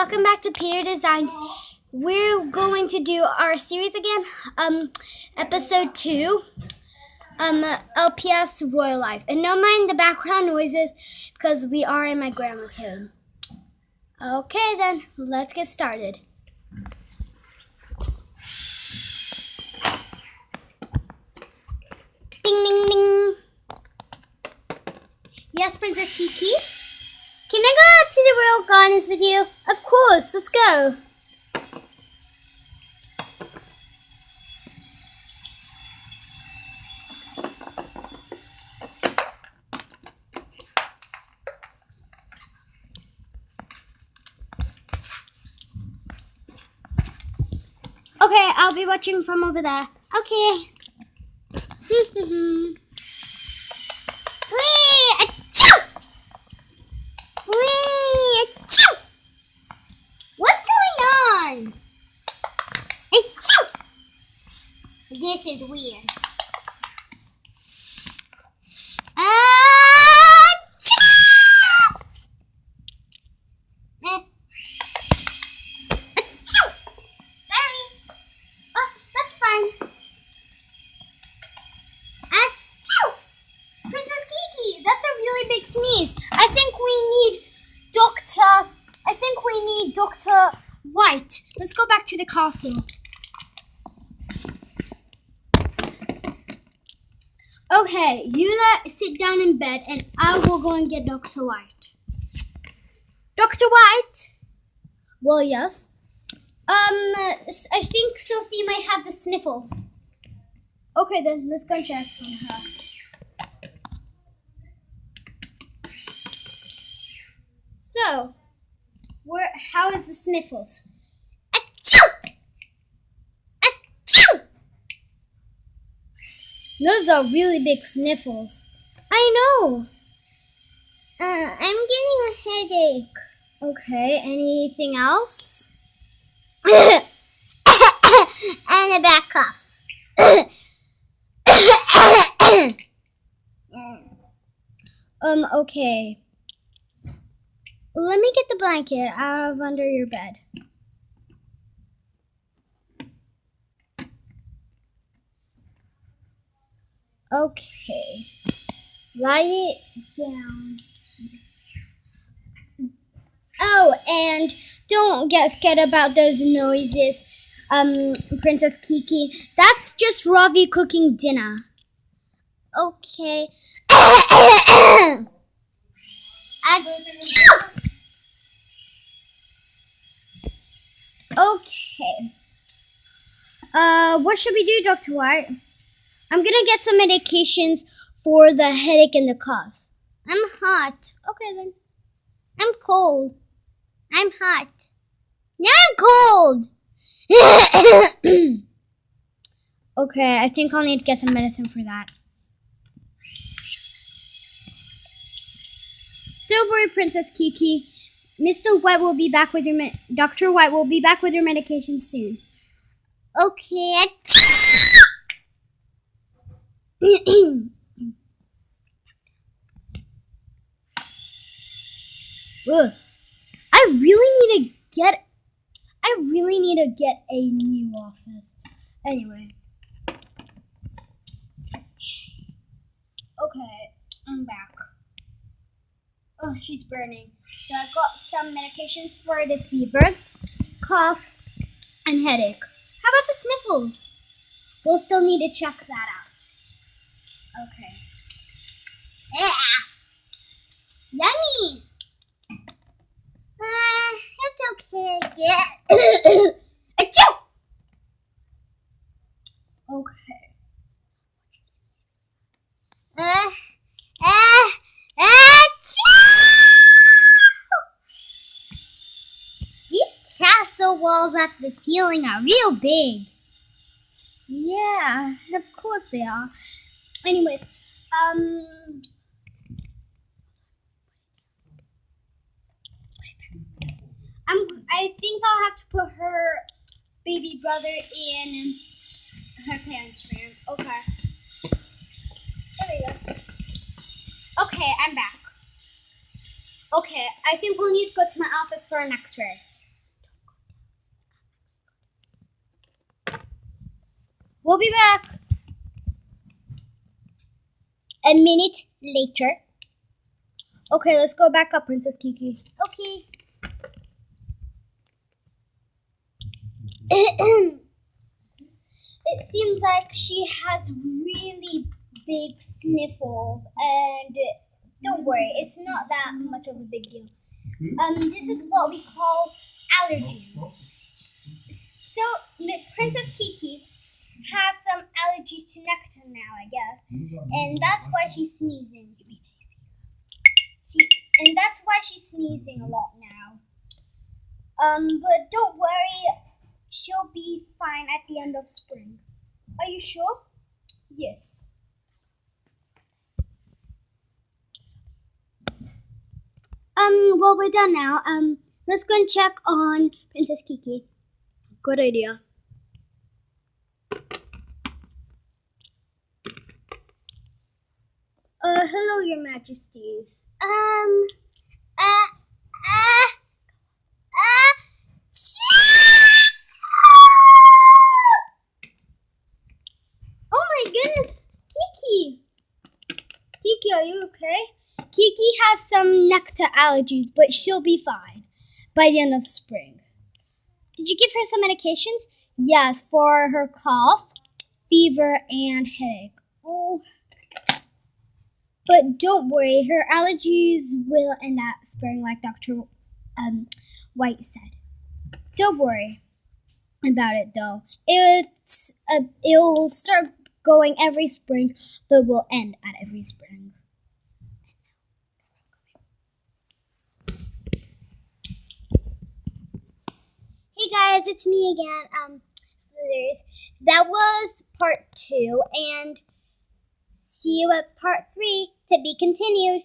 welcome back to Peter Designs. We're going to do our series again, episode 2, LPS Royal Life. And don't mind the background noises because we are in my grandma's home. Okay then, let's get started. Ding ding ding. Yes, Princess Kiki? Can I go out to the Royal Gardens with you? Of course, let's go. Okay, I'll be watching from over there. Okay. Whee! Achoo! Whee! Achoo! What's going on? Achoo! This is weird. Achoo! Achoo! Sorry. Oh, that's fine. Achoo! Princess Kiki, that's a really big sneeze. I think we need Dr. White. Let's go back to the castle. Okay, you sit down in bed and I will go and get Dr. White. Dr. White? Well, yes. I think Sophie might have the sniffles. Okay then, let's go check on her. So, how is the sniffles? Achoo! Achoo! Those are really big sniffles. I know. I'm getting a headache. Okay, anything else? And a back cough. Okay. Let me get the blanket out of under your bed. Okay. Lie it down. Oh, and don't get scared about those noises, Princess Kiki. That's just Ravi cooking dinner. Okay. Okay. What should we do, Dr. White? I'm gonna get some medications for the headache and the cough. I'm hot. Okay then. I'm cold. I'm hot. Now I'm cold. Okay, I think I'll need to get some medicine for that. Don't worry, Princess Kiki. Mr. White will be back with your Dr. White will be back with your medication soon. Okay. Ugh. I really need to get a new office. Anyway. Okay, I'm back. Oh, she's burning. So I got some medications for the fever, cough, and headache. How about the sniffles? We'll still need to check that out. Okay. Yummy! It's okay. Yeah. Achoo! Okay. These castle walls at the ceiling are real big. Yeah, of course they are. Anyways, I think I'll have to put her baby brother in her parents' room. Okay. There we go. Okay, I'm back. Okay, I think we'll need to go to my office for an x-ray. We'll be back a minute later. Okay, let's go back up, Princess Kiki. Okay. It seems like she has really big sniffles, and don't worry, it's not that much of a big deal. This is what we call allergies. So, Princess Kiki has some allergies to nectar now, I guess, and that's why she's sneezing. And that's why she's sneezing a lot now. But don't worry, she'll be fine at the end of spring. Are you sure? Yes. Well, we're done now. Let's go and check on Princess Kiki. Good idea. Hello, Your Majesties. Oh my goodness, Kiki! Kiki, are you okay? Kiki has some nectar allergies, but she'll be fine by the end of spring. Did you give her some medications? Yes, for her cough, fever, and headache. Oh, but don't worry, her allergies will end at spring, like Dr. White said. Don't worry about it, though. It'll start going every spring, but will end at every spring. Hey guys, it's me again. That was part 2, and see you at part 3 to be continued.